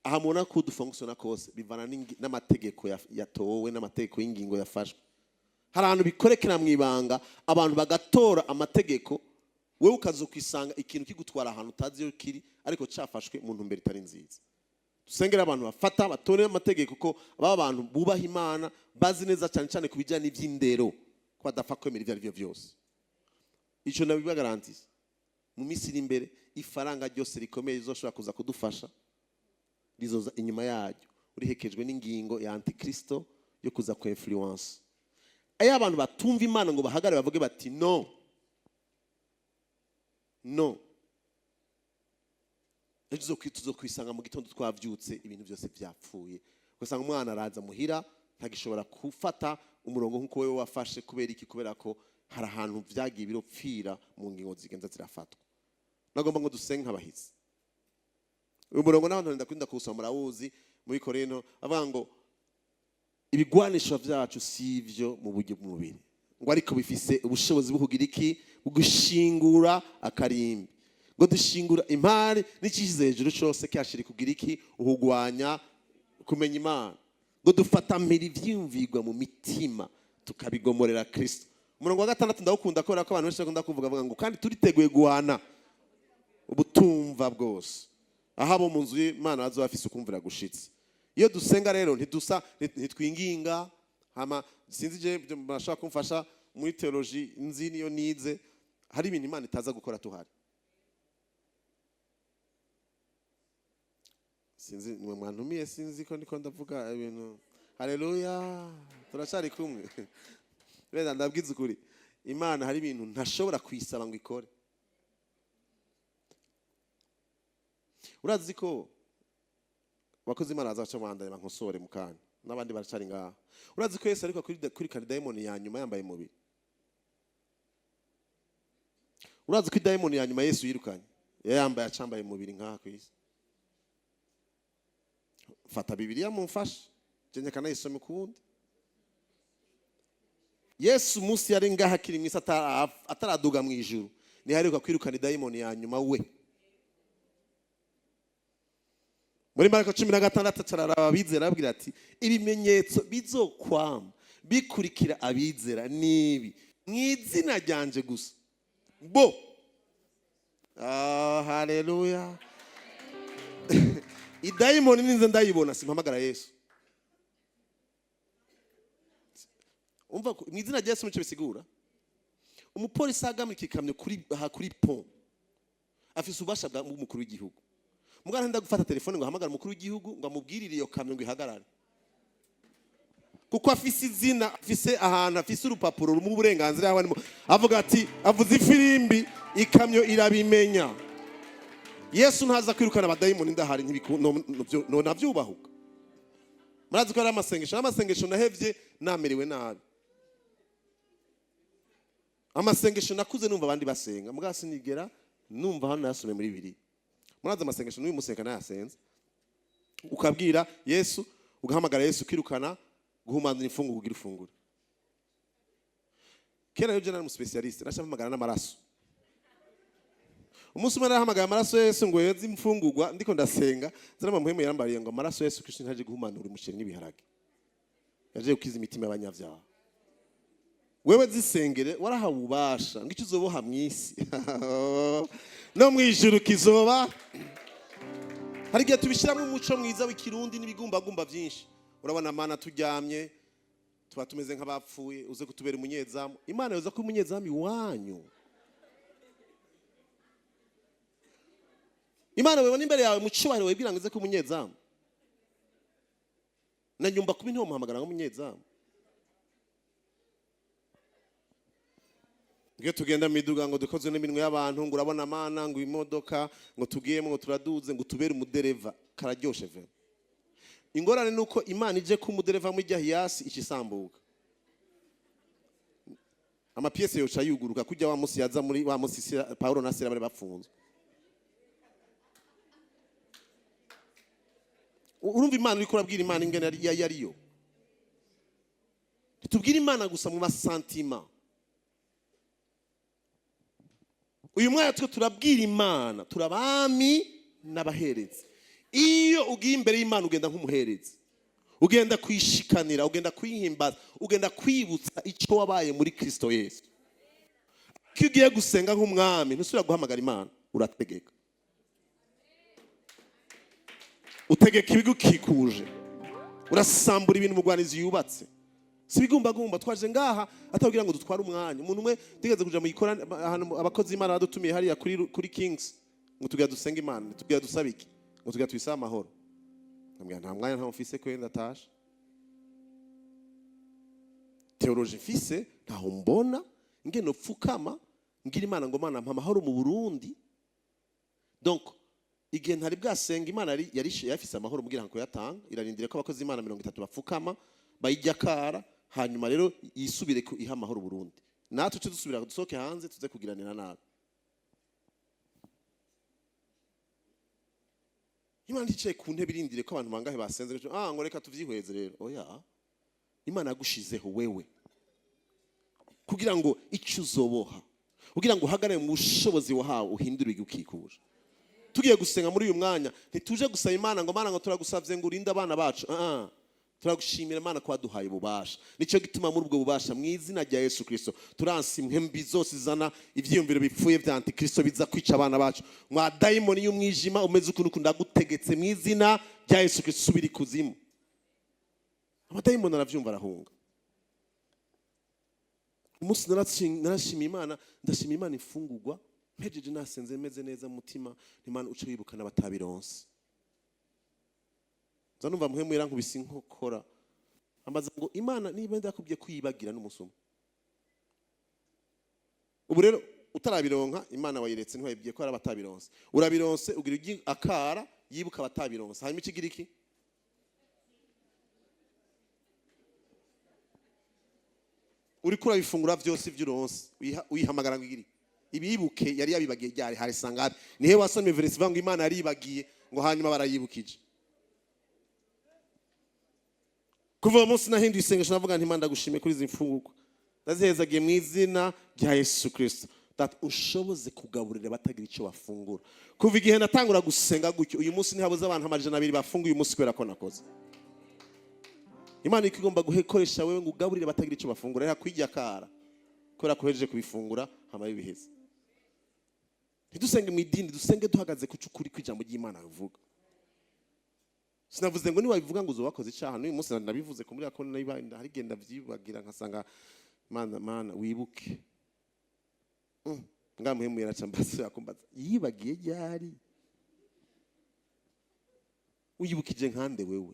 Aha mubona ko dufonctiona kose bivana n'amategeko yatowe n'amategeko y'ingingo yafashwe. Hari abantu bikorekera mu ibanga abantu bagatora amategeko wewe ukazokwisanga ikintu kigutwara ahantu utazi yo kiri ariko cyafashwe mu ntumbero itari nziza. dusengera abantu bafata batore amategeko ko baba abantu bubaha Imana bazi neza cyane cyane kubijyana n'iby'indero ko badapfa kwemera ibyo ari byo byose. Icyo nabibagarantiza mu minsi iri imbere ifaranga ryose rikomeye rizoshobora kuza kudufasha rizoza inyuma yaryo urihekejwe n'ingingo ya antikristo yo kuza ku influence. Aya abantu batumva Imana ngo bahagare bavuge bati no ejo tuzokwisanga mu gitondo twavyutse ibintu byose byapfuye, ugasanga umwana araza muhira ntagishobora gufata umurongo nk'uko wewe wafashe. Kubera iki? Kubera ko hari ahantu vyagiye biropfira mu ngingo zigenza zirafatwa. Nagomba ngo dusenge nk'abahizi. Uyu murongo n'abantu ndakunda kuwusoma murawuzi muri Korino avuga ngo ibigwanisho vyacu sivyo mu buryo bw'umubiri ngo ariko bifise ubushobozi bwo kugira iki? Gushingura akarimbi, ngo dushingura impari n'ikize hejuru cyose cyashiri kugira iki? Uhugwanya kumenya Imana, ngo dufata mpiri vyumvigwa mu mitima tukabigomorera Kristo. Umurongo wa 6 ndawukunda kubera ko abantu benshi bakunda kuvuga ngo kandi turiteguye guhana ubutumva bwose ahabo mu nzu y'Imana bazo bafise ukumvira gushitse. Iyo dusenga rero ntitwinginga hama sinzi je bashaka kumfasha muri theology nzi niyo nize hari ibintu Imana itaza gukora tuhari. Sinzi mwe mwantumiye sinzi ko ndiko ndavuga ibintu. Haleluya, turashari kumwe. Reda ndabwiza ukuri Imana hari ibintu ntashobora kwisaba ngo ikore. Urazi ko bakoze Imana azaca mwanda bankosore mukanya n'abandi baracari ngaha. Urazi ko Yesu ariko kuri kardemoni ya nyuma yambaye mubiri. Urazi ko daimoni ya nyuma Yesu yirukanye yambaye acambaye mubiri ngaha ku isi. Fata Bibiliya mumfashe jenye kana isome kundi. Yesu musi yari ngaha kiri mwisi ataraduga mu ijuru ni haruka kwirukana daimoni ya nyuma we. Muri Marko 16 cararaba abizera abwira ati ibimenyetso bizokwama bikurikira abizera nibi mwizina ryanje gusa bo. Haleluya. Idaimoni ninze ndayibona simpamagara Yesu. Umva mwizina rya Yesu mucyo bisigura umupolisi agamira ikikamyo kuri pont afise ubasha bwa mukuru w'igihugu. Mugana nda gufata telefone ngo hamagara umukuru w'igihugu ngo amubwirire iyo kamyo ngo ihagarare kuko afise izina afise ahantu afise urupapuro mu burenganzira yawe avuga ati avuze ifirimbi ikamyo irabimenya. Yesu ntaza kwirukana abadayimoni ndahari no navyubahuka. Murazi ko ari amasengesho nahevye namerewe nabi. Amasengesho nakuze numva abandi basenga mugasi nigera numva hano yasome muri Bibiliya. Murazi amasengesho n'uyu musenga nayasenze ukabwira Yesu ugahamagara Yesu kwirukana guhumanura imfungu kugira ifunguro. Kera yo nari mu specialist nashamagara n'amaraso. Umunsi umwe nahamagara amaraso Yesu ngo yeze imfungurwa ndiko ndasenga zirama muhemu yarambariye ngo amaraso Yesu Kristo ntaje guhumanura umuceri n'ibiharage yaje gukiza imitima y'abanyavyaha. Wewe zisengere warahawe ubasha ngo icyo uzoboha mwisi no mwijuru kizoba. Hari gihe tubishiramo umuco mwiza w'ikirundi n'ibigumbagumba byinshi. Urabona Mana turyamye tuba tumeze nk'abapfuye uze kutubera umunyezamu. Imana yoza ko umunyezamu iwanyu. Imana wewe n'imbere yawe mu cyubahiro webwira ngo uze ko umunyezamu. Na nyumba kubi nto muhamagara ngo umunyezamu. Ngiye tugenda miduga ngo dukoze n'iminwe y'abantu ngo urabona Mana ngo imodoka ngo tugiyemo ngo turaduze ngo tubere umudereva kararyoshe ve. Ingorane nuko Imana ije ku umudereva mu Jahiyasi ikisambuka. Amapiese yoca yuguruka kujya wa musi yaza muri wa musi Paulo na Sila bari bafunze. Urumva Imana uri kurabwira Imana ingene yariyo. Tubwira Imana gusa mu masantima. Uyu mwanya twe turabwira Imana turabami n'abaherezi. Iyo ugiye imbere y'Imana ugenda nk'umuherezi. Ugenda kwishikanira, ugenda kwihimbaza, ugenda kwibutsa icyo wabaye muri Kristo Yesu. Iyo ugiye gusenga nk'umwami ntusubira guhamagara Imana urategeka. utegeka ibigukikuje, urasambura ibintu umugwanizi yubatse. Si bigumbagumba twaje ngaha atabwira ngo dutware umwanya. Umuntu umwe tigeze kuja mu ikorana ahantu abakozi Imana badutumiye hariya kuri Kings ngo tugira dusenga Imana, tugira dusabiki, ngo tugira twisaba amahoro. Nambwira nta mwanya nta mfise kwenda tasha. Theologie mfise ntaho mbona ngene upfukama ngira Imana ngo Mana mpa amahoro mu Burundi. Donc igihe ntari bwasenga Imana yari yafise amahoro mugira ngo yatanga, irarindire ko abakozi Imana 30 bapfukama bayijya kara, hanyuma rero yisubire ku iha amahoro Burundi. Natwe cyo dusubira dusoke hanze tuze kugiranira nabi. Imana icaye ku ntebe irindire ko abantu bangahe basenze ngo reka tuvyihweze rero. Oya, Imana yagushizeho wewe kugira ngo icyo uzoboha, kugira ngo uhagarare mu bushobozi wahawe uhindure igukikuje. Tugiye gusenga muri uyu mwanya ntituje gusaba Imana ngo Mana ngo turagusavye ngo urinde abana bacu. Turagushimira Imana ko waduhaye ububasha. Nico gituma muri ubwo bubasha mu izina rya Yesu Kristo turansi impembi zose zana ivyiyumviro bipfuye vya antikristo biza kwica abana bacu. Mwa daimoni y'umwijima umeze ukuntu ndagutegetse mu izina rya Yesu Kristo subira ikuzimu. Amadayimoni aravyumva arahunga. Umunsi narashima Imana, ndashima Imana ifungurwa mpejeje nasenze meze neza mu mutima, Imana uce wibukana batabironse. Zanumva muhemu yarankubise inkokora amaze ngo Imana niba ndakubwiye kwibagira n'umusuma. Ubu rero utarabironka Imana wayiretse ntiwayibwiye ko ari abatabironse. Urabironse ugira akara yibuka abatabironse. Hanyuma ikigira iki? Uri kura bifungura byose by'uronse uyihamagara ngo igiri ibibuke yari yabibagiye ryari hari sangabe nihe wasomye verse vangu Imana yaribagiye ngo hanyuma barayibukije. Kuva umunsi nahinduye isengesho navuga nti Imana ndagushimiye kuri izi mfungurwa ndazihezagiye mu izina rya Yesu Kristo that ushoboze kugaburira batagira icyo bafungura. Kuva igihe natangura gusenga gutyo uyu munsi ntihabuze abantu 200 bafunguye uyu munsi kwera ko nakoze. Imana ikigomba guhekoresha wewe ngo ugaburire batagira icyo bafungura reka kwijya kara kora kohejeje kubifungura hama bibiheze. Ntidusenge mu idini dusenge duhagaze ku cukuri kwijambo ry'Imana bivuga. Sinavuze ngo ni wabivuga ngo uzobakoze icyaha n'uyu munsi nabivuze ko muri akone nayiba hari genda vyibagira nkasanga Mana wibuke. Ngamuhemu yaracambase yakombaza yibagiye ryari uyibukije nkande wewe.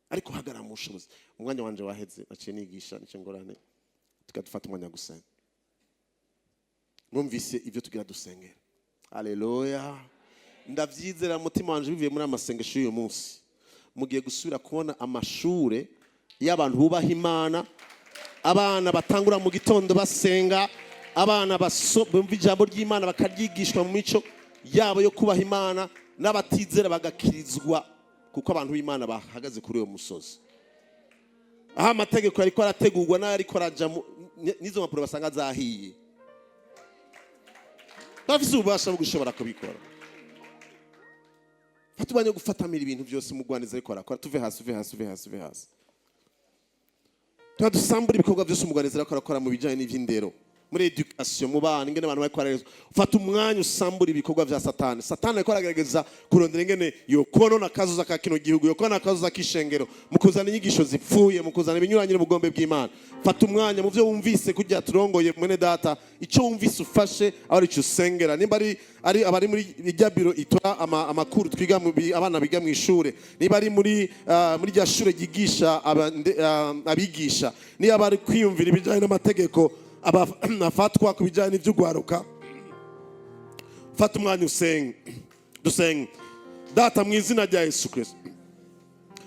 Ariko hagara mu bushobozi umwanya wanje waheze naciye nigisha nicyo ngorane tukadufata umwanya gusenga. Mwumvise ibyo tugira dusengera. Haleluya. Ndavyizera mutima wanje bivuye muri amasengesho y'uyu munsi mugiye gusubira kubona amashure y'abantu bubaha Imana, abana batangura mu gitondo basenga, abana bumva ijambo ry'Imana bakaryigishwa mu mico yabo yo kubaha Imana, n'abatizera bagakirizwa kuko abantu b'Imana bahagaze kuri uyo musozi. Aha amategeko ariko arategurwa na ariko araja nizo mpapuro basanga zahiye. Bafise ububasha bwo gushobora kubikora. Fatubanye gufatamira ibintu byose mu Rwanda ariko arakora tuve hasi. Tudusambura ibikorwa byose mu Rwanda ariko arakora mu bijanye n'ivy'indero, muri education mu bana ingene abantu bariko bararezwa. Ufata umwanya usambura ibikorwa vya Satani. Satani ariko aragerageza kurondera ingene yokonona kazo za kino gihugu, yokona kazo za kishengero, mukuzana inyigisho zipfuye, mukuzana ibinyuranye mu bugombe bw'Imana. Fata umwanya mu byo wumvise kujya turongoye mwene data, icyo wumvise ufashe ari cyo usengera. Nimba ari abari muri ijya biro itora amakuru twiga mu abana biga mu ishure, niba ari muri rya shure gigisha abigisha, niba bari kwiyumvira ibijanye n'amategeko afatwa ku bijyanye n'iby'Urwaruka. Fata umwanya dusenge. Data mu izina rya Yesu Kristo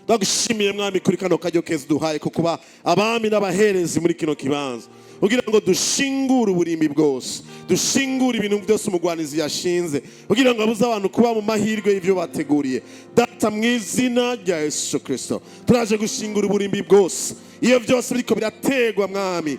ndagushimiye mwami kuri kano kajyo keza duhaye ko kuba abami n'abaherezi muri kino kibanza kugira ngo dushingure uburimbi bwose, dushingure ibintu byose umugwanizi yashinze kugira ngo abuze abantu kuba mu mahirwe y'ibyo bateguriye. Data mu izina rya Yesu Kristo turaje gushingura uburimbi bwose iyo byose biriko birategwa mwami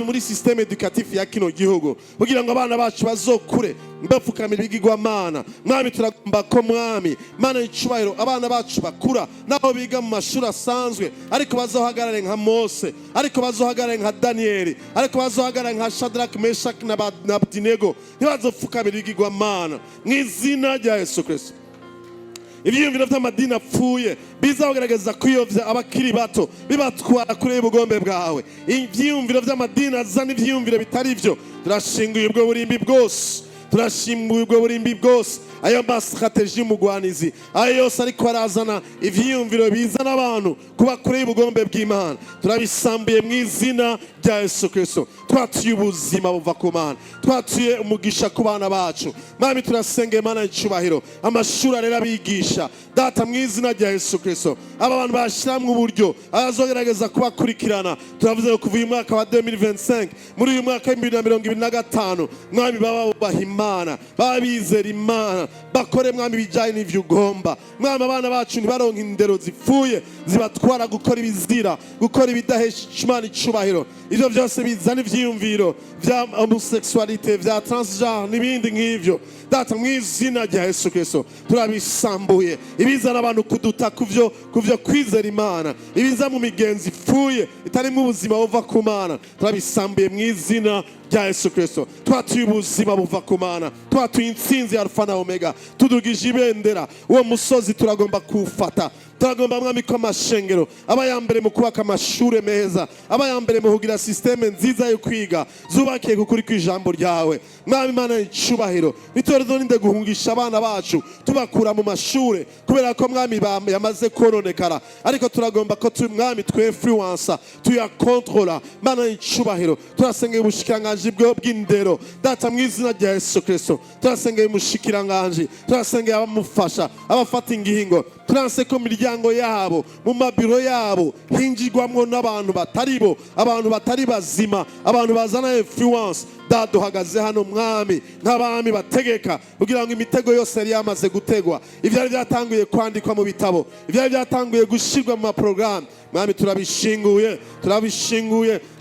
muri systeme educatif ya kino gihugu kugira ngo abana bacu bazokure mbapfukamira ibigirwamana. Mwami turagomba ko mwami Mana y'icubahiro abana bacu bakura naho biga mu mashuri asanzwe ariko bazohagarare nka Mose, ariko bazohagarare nka Danieli, ariko bazohagarare nka Shadrach, Meshach na Abednego, ntibazopfukamira ibigirwamana mu izina rya Yesu Kristo. ivyiyumviro vy'amadini apfuye biza kugerageza kuyovya abakiri bato bibatwara kure y'ubugombe bwawe. Ivyiyumviro vy'amadini azana ivyiyumviro bitari vyo, turashinguye ubwo burimbi bwose, turashimbuye ubwo burimbi bwose, ayo strategie y'umugwanizi ayo yose ariko arazana ivyiyumviro bizana abantu kuba kure y'ubugombe bw'Imana, turabisambuye mu izina rya Yesu Kristo. Twatuye ubuzima buva ku Mana, twatuye umugisha ku bana bacu. Mwami turasengeye Mana icubahiro, amashuri arera abigisha data mu izina rya Yesu Kristo. Aba bantu bashiramwe uburyo abazogerageza kubakurikirana, turavuze ko kuva uyu mwaka wa 2025 muri uyu mwaka wa 2025 mwami baba bubaha Imana, babizera Imana, bakore mwami bijanye n'ivyo ugomba. Mwami abana bacu ntibaronke indero zipfuye zibatwara gukora ibizira, gukora ibidahesha Imana icubahiro. Ivyo byose bizana ivyiyumviro vya homosexualite, vya transgenre n'ibindi nk'ivyo data mu izina rya Yesu Kristo turabisambuye. Ibizana abantu kuduta kuvyo kwizera Imana, ibiza mu migenzi ipfuye itari mu buzima buva ku Mana, turabisambuye mu izina rya Yesu Kristo. Twatuye ubuzima buva ku Mana, twatuye intsinzi ya Alfa na Omega, tudugije ibendera. Uwo musozi turagomba kuwufata, turagomba mwami ko amashengero aba yambere mu kubaka amashure meza, aba yambere mu kugira systeme nziza yo kwiga zubakiye kukuri kw'ijambo ryawe. Mwami Mana icubahiro, nitorezo ninde guhungisha abana bacu tubakura mu mashure kubera ko mwami yamaze koronekara, ariko turagomba ko mwami twe influence tuya controla. Mana icubahiro, turasengeye ubushikiranganje bw'indero data mu izina rya Yesu Kristo. Turasengeye umushikiranganje, turasengeye abamufasha, abafata ingingo, turanse ko miryango yabo mu mabiro yabo hinjirwamwo n'abantu bataribo, abantu batari bazima, abantu bazana influence. Duhagaze hano mwami nk'abami bategeka kugira ngo imitego yose yari yamaze gutegwa, ivyari byatanguye kwandikwa mu bitabo, ivyari byatanguye gushirwa mu maprograme, mwami turabishinguye.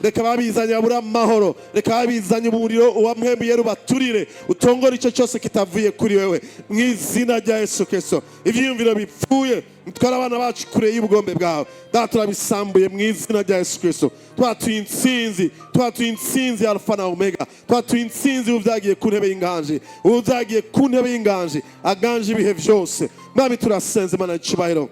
Reka babizanye abura amahoro, reka babizanye umuriro uwamwemeye rubaturire, utongora ico cyose kitavuye kuri wewe mu izina rya Yesu Kristo. Ivyiyumviro bipfuye twara abana bacu kure y'ubugombe bwawe data turabisambuye mu izina rya Yesu Kristo. Twatuye intsinzi Alfa na Omega, twatuye intsinzi ubyagiye ku ntebe y'inganje, ubyagiye ku ntebe y'inganje aganje ibihe vyose. Mwami turasenze Mana icubahiro,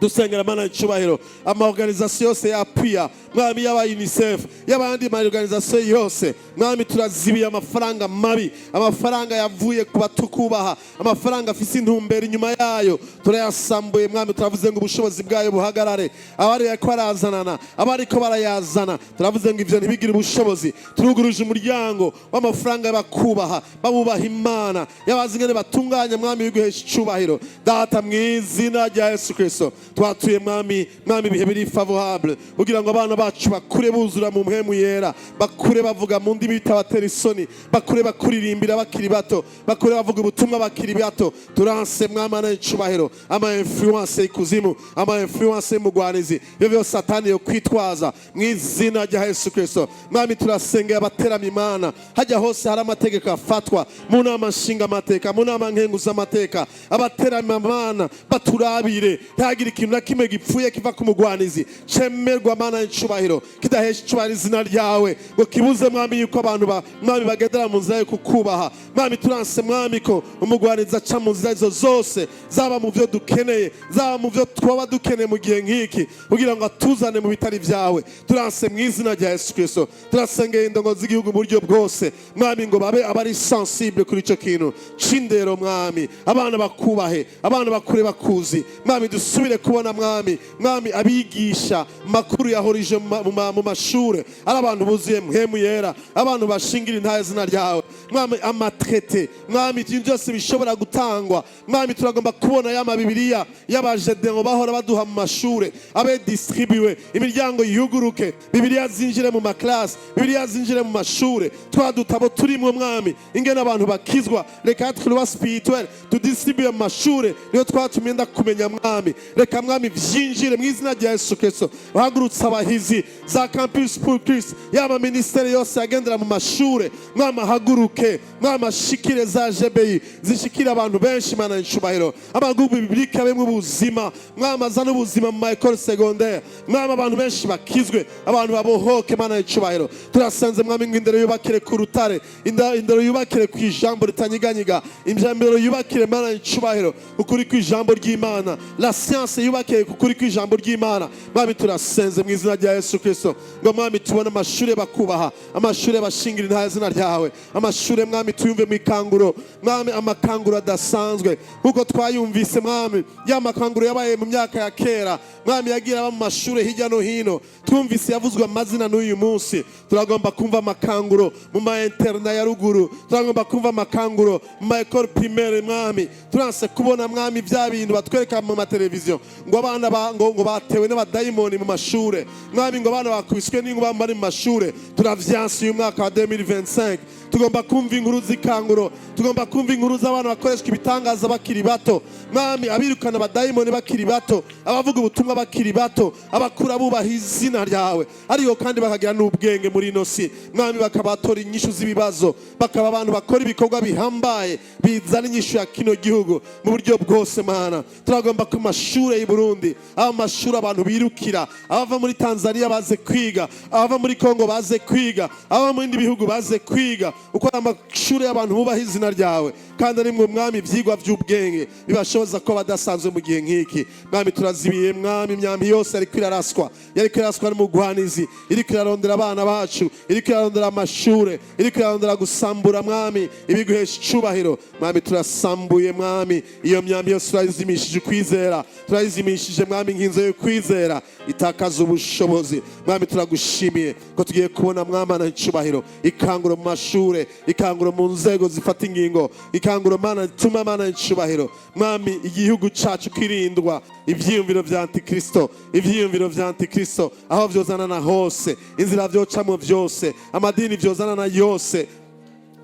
dusengera Mana icubahiro ama organisation yose ya Prière, mwami y'aba UNICEF y'abandi ma organisation yose, mwami turazibiye amafaranga mabi, amafaranga yavuye ku batukubaha, amafaranga afise intumbero inyuma yayo turayasambuye. Mwami turavuze ngo ubushobozi bwayo buhagarare, abari yako barazanana, abari ko barayazana turavuze ngo ivyo ntibigire ubushobozi. Turuguruje umuryango w'amafaranga y'abakubaha, babubaha Imana, y'abazingene batunganya mwami wiguhesha icubahiro data mu izina rya Yesu Kristo. Twatuye mwami ibihe biri favorable kugira ngo abana bacu bakure buzura mu mpemu yera, bakure bavuga mu ndimi bitabatera isoni, bakure bakuririmbira bakiri bato, bakure bavuga ubutumwa bakiri bato. Turanse mwami na icubahiro ama influence ikuzimu, ama influence mugwanizi byo satani yo kwitwaza mu izina rya Yesu Kristo. Mwami turasengera abaterama Imana hajya hose hari amategeko afatwa mu nama nshinga amateka, mu nama nkenguza amateka, abaterama Imana baturabire ntagira ikintu na kimwe gipfuye kiva ku mugwanizi, cemerwa Mana icubahiro kidahesha icubahiro izina ryawe, ngo kibuze mwami yuko abantu mwami bagendera mu nzira yo kukubaha. Mwami turanse mwami ko umugwanizi aca mu nzira izo zose, zaba mu byo dukeneye, zaba mu byo twaba dukeneye mu gihe nk'iki, kugira ngo atuzane mu bitari vyawe. Turanse mu izina rya Yesu Kristo. Turasengeye indongo z'igihugu mu buryo bwose mwami ngo babe abari sensible kuri ico kintu cindero mwami, abana bakubahe, abana bakure bakuzi. Mwami dusubire kubona mwami abigisha makuru yahorije mu mashure ari abantu buzuye mpemu yera, abantu bashingira intaye zina ryawe mwami, amatrete mwami ibintu byose bishobora gutangwa mwami. Turagomba kubona y'ama Bibiliya y'abajedemo bahora baduha mu mashure abe distribuwe, imiryango yuguruke, Bibiliya zinjire mu maklasi, Bibiliya zinjire mu mashure, twadutabo turimo mwami ingene abantu bakizwa. Reka twuba spirituel tudistribue mu mashure, niyo twatumye ndakumenya mwami. Reka mwami vyinjire mu izina rya Yesu Kristo. Bahagurutse abahizi za campus pour Christ, yaba ministeri yose yagendera mu mashure, mwami haguruke, mwami ashikire za GBI zishikira abantu benshi mana icubahiro, amagubu biblike abemwe ubuzima, mwami azana ubuzima mu école secondaire, mwami abantu benshi bakizwe, abantu babohoke mana icubahiro. Turasenze mwami ngindero yubakire ku rutare, indero yubakire ku ijambo ritanyiganyiga, indero yubakire mana icubahiro ukuri ku ijambo ry'Imana, la science yubakire ukuri ku ijambo ry'Imana. Mwami turasenze mu izina rya Yesu Kristo ngo mwami tubone amashure bakubaha, amashure bashingira intahe izina ryawe, amashure mwami tuyumve mu ikanguro, mwami amakanguro adasanzwe kuko twayumvise mwami ya makanguro yabaye mu myaka ya kera, mwami yagira aba mu mashure hirya no hino, twumvise yavuzwe amazina n'uyu munsi. Turagomba kumva amakanguro mu ma interna ya ruguru, turagomba kumva amakanguro mu ma école primaire mwami. Turanse kubona mwami vya bintu batwereka mu mateleviziyo ngo abana ngo batewe n'abadayimoni mu mashure, mwami ngo abana bakubiswe n'inkuba bari mu mashure. Turavyanse uyu mwaka wa 2025, tugomba kumva inkuru z'ikanguro, tugomba kumva inkuru z'abana bakoreshwa ibitangaza bakiri bato, mwami abirukana abadayimoni bakiri bato, abavuga ubutumwa bakiri bato, abakura bubaha izina ryawe, ariko kandi bakagira n'ubwenge muri ino si, mwami bakabatora inyishu z'ibibazo, bakaba abantu bakora ibikorwa bihambaye bizana inyishu ya kino gihugu mu buryo bwose. Mana turagomba ku mashure y'u Burundi, amashuri abantu birukira, abava muri Tanzania baze kwiga, abava muri Kongo baze kwiga, abava mu bindi bihugu baze kwiga, uko amashuri y'abantu bubaha izina ryawe, kandi ari mwe mwami ivyigwa vy'ubwenge bibashoboza ko badasanzwe mu gihe nk'iki. Mwami turazibiye mwami imyambi yose ariko iraraswa, yariko iraraswa n'umugwanizi, iriko irarondera abana bacu, iriko irarondera amashure, iriko irarondera gusambura mwami ibiguhesha icubahiro. Mwami turasambuye mwami iyo myambi yose, turayizimishije ukwizera, turayizimishije mwami nk'inzo yo kwizera itakaza ubushobozi. Mwami turagushimiye ko tugiye kubona mwamana icubahiro, ikanguro mu mashure, ikanguro mu nzego zifata ingingo, ikanguro mana tuma mana icubahiro. Mwami igihugu cacu kirindwa ivyiyumviro vya antikristo, ivyiyumviro vya antikristo aho vyozanana hose, inzira vyocamwo vyose, amadini vyozanana yose.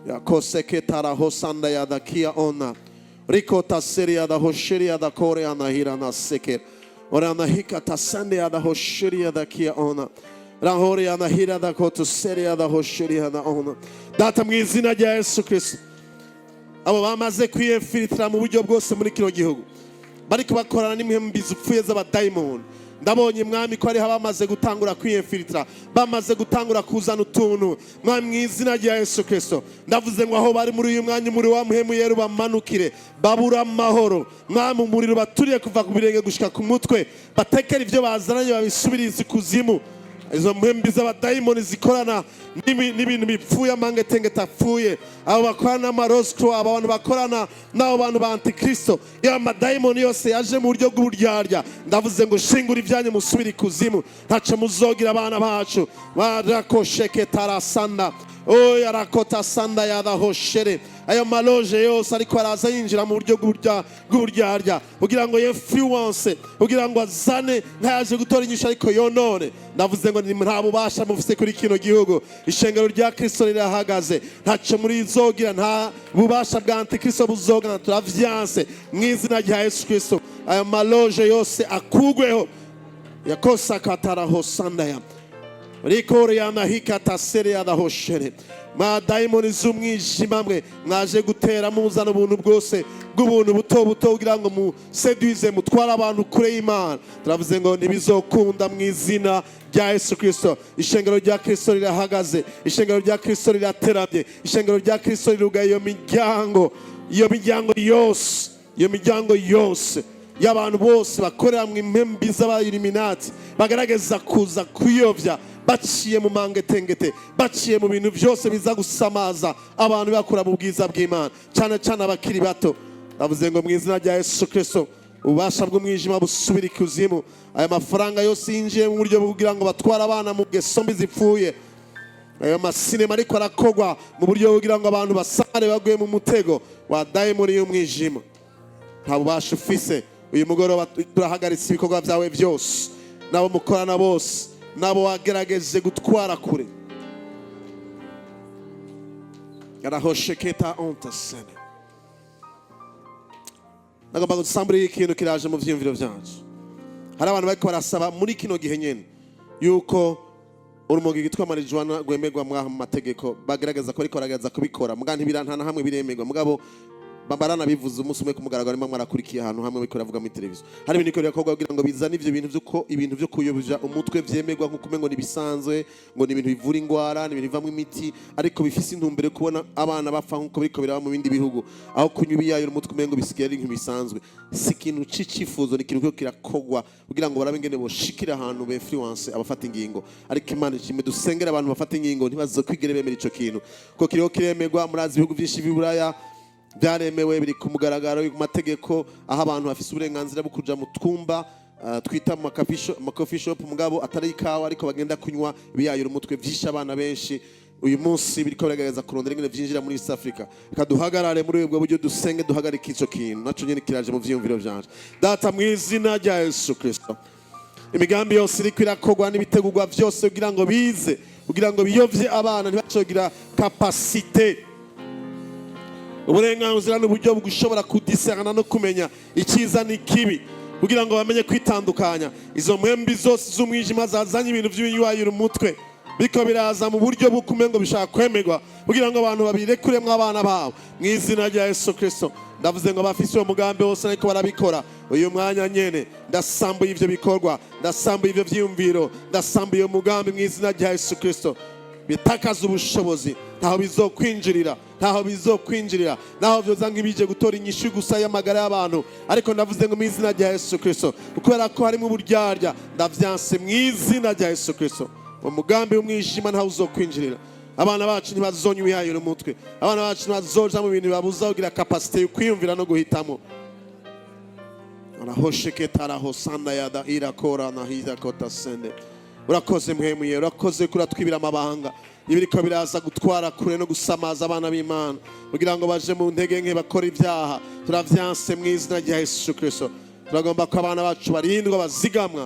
Yakoseke tarahosanda yadakia ona rikota seria da hosheria da kore anahira na seker ora anahika tasande ya da hosheria da kia ona rahore anahira da koto seria da hosheria da ona. Data mu izina rya Yesu Kristo, abo bamaze kwiyemfilitra mu buryo bwose muri kino gihugu, bariko bakorana n'imihembi zipfuye z'abadayimoni, ndabonye mwami ko ari bamaze gutangura kwiyemfilitra, bamaze gutangura kuzana utuntu. Mwami mu izina rya Yesu Kristo ndavuze ngo aho bari muri uyu mwanya muri wa muhemu yero bamanukire, babura amahoro mwami, umuriro baturiye kuva ku birenge gushika ku mutwe, batekera ivyo bazananye babisubiriza ikuzimu. Izo mpembi z'abadayimoni zikorana n'ibintu bipfuye, amangetenge tapfuye, abo bakorana n'amaroscro, abo bantu bakorana n'abo bantu ba antikristo, iyo amadayimoni yose yaje mu buryo bw'uburyarya, ndavuze ngo shingura ibyanyu musubire ikuzimu, ntaco muzogira abana bacu. Barakosheke tarasanda oya rakota sanda yadahoshere, ayo maloje yose ariko araza yinjira mu buryo bw'uburyarya kugira ngo influence, kugira ngo azane ntayaje gutora inyishu ariko yonone. Ndavuze ngo nta bubasha mufise kuri kino gihugu, ishengero rya Kristo rirahagaze, ntaco muri izogira, nta bubasha bwa antikristo buzogana, turavyanse mu izina rya Yesu Kristo. Ayo maloje yose akugweho, yakosa kataraho sandaya rikore yanahika tasere yadahoshere. Madayimoni z'umwijima mwe mwaje gutera muzana ubuntu bwose bw'ubuntu buto buto kugira ngo museduize mutwara abantu kure y'Imana. Turavuze ngo ntibizokunda mu izina rya Yesu Kristo. Ishengero rya Kristo rirahagaze, ishengero rya Kristo riraterabye, ishengero rya Kristo rirugaye iyo miryango yose, iyo miryango yose y'abantu bose bakorera mu impembi z'abayiliminati bagaragaza kuza kuyovya, baciye mu mangetengete, baciye mu bintu byose biza gusamaza abantu bakura mu bwiza bw'Imana, cyane cyane abakiri bato. Ndavuze ngo mu izina rya Yesu Kristo ubasha bw'umwijima busubira ikuzimu. Aya mafaranga yose yinjiye mu buryo kugira ngo batware abana mu ngeso mbi zipfuye, ayo masinema ariko arakogwa mu buryo kugira ngo abantu basare baguye mu mutego wa dayimoni y'umwijima, nta bubasha ufise. Uyu mugoroba turahagaritse ibikorwa byawe byose, nabo mukorana bose, nabo wagerageje gutwara kure. Yarahosheketa ontasene. Nagomba gusambura ikintu kiraje mu vyiyumviro byacu. hari abantu bariko barasaba muri kino gihe nyene yuko urumogi gitwa marijuana rwemerwa mu mategeko, bagerageza ko ariko baragerageza kubikora muga ntibirantana hamwe biremerwa, mugabo barana bivuze umunsi umwe ku mugaragaro nimwe mwarakurikiye ahantu hamwe biko ravuga muri televiziyo. Hari ibintu biko birakorwa kugira ngo bizane ivyo bintu vyuko ibintu vyo kuyoboja umutwe vyemerwa nko kumengo nibisanzwe, ngo ni ibintu bivura ingwara, ni ibintu bivamwe imiti, ariko bifise intumbere kubona abana bapfa nko biko biraba mu bindi bihugu, aho kunyuba yayo umutwe umengo bisigaye ari nk'ibisanzwe. Si ikintu cicifuzo, ni ikintu kirakogwa kugira ngo barabe ingene boshikira ahantu be influence abafata ingingo. Ariko Imana ishimwe, dusengera abantu bafata ingingo ntibazokwigere bemera ico kintu, ko kiriho kiremerwa. Murazi ibihugu vyinshi vy'Iburaya byaremewe, biri ku mugaragaro mu mategeko, aho abantu bafise uburenganzira bwo kuja mu twumba twita mu coffee shop, mugabo atari ikawa, ariko bagenda kunywa biyayura umutwe vyisha abana benshi. Uyu munsi biriko biragerageza kurondera ingene vyinjira muri East Africa. Kaduhagarare muri ubwo buryo, dusenge duhagarike ico kintu, naco nyene kiraje mu vyiyumviro vyanje. Data mu izina rya Yesu Kristo, imigambi yose iriko irakogwa n'ibitegurwa vyose kugira ngo bize, kugira ngo biyovye abana ntibacogira kapasite, uburenganzira n'uburyo bugushobora kudiscerna no kumenya icyiza n'ikibi, kugira ngo bamenye kwitandukanya. Izo mwembi zose z'umwijima zazanye ibintu by'ibiyayura umutwe biko biraza mu buryo bukumengo bishaka kwemerwa, kugira ngo abantu babirekuremwe abana babo mu izina rya Yesu Kristo. Ndavuze ngo bafise uwo mugambi wose ariko barabikora uyu mwanya nyene, ndasambuye ivyo bikorwa, ndasambuye ivyo vyiyumviro, ndasambuye uwo mugambi mu izina rya Yesu Kristo. Bitakaza ubushobozi, ntaho bizokwinjirira, ntaho bizokwinjirira, naho vyoza nk'ibije gutora inyishu gusa y'amagara y'abantu. Ariko ndavuze ngo mu izina rya Yesu Kristo, kubera ko harimo uburyarya, ndavyanse mu izina rya Yesu Kristo. Umugambi w'umwijima ntaho uzokwinjirira. Abana bacu ntibazonywa ibiyayura umutwe, abana bacu ntibazoja mu bintu bibabuza kugira kapasite yo kwiyumvira no guhitamo. Arahosheketaraho yada irakora na hirakota sende. Urakoze muhemuye, urakoze kuratwibira amabanga ibiriko biraza gutwara kure no gusamaza abana b'Imana kugira ngo baje mu ntege nke bakora ibyaha. Turavyanse mu izina rya Yesu Kristo. Turagomba ko abana bacu barindwa, bazigamwa,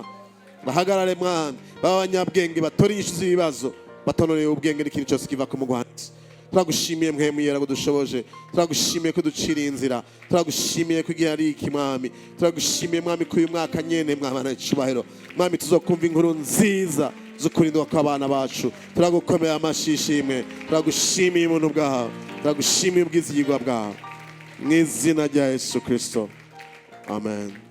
bahagarare Mwana, b'abanyabwenge, batora inyishu z'ibibazo, batonoreye ubwenge n'ikintu cyose kiva ku mugwanzi. Turagushimiye muhemuye ngo dushoboje, turagushimiye ko ducira inzira, turagushimiye ko igihe ari iki Mwami, turagushimiye Mwami ko uyu mwaka nyene Mwabana icubahiro Mwami tuzokumva inkuru nziza zo kurindwa kw'abana bacu. Turagukomeye amashishimwe, turagushimiye umuntu bwawe, turagushimiye ubwizigirwa bwawe mu izina rya Yesu Kristo, amen.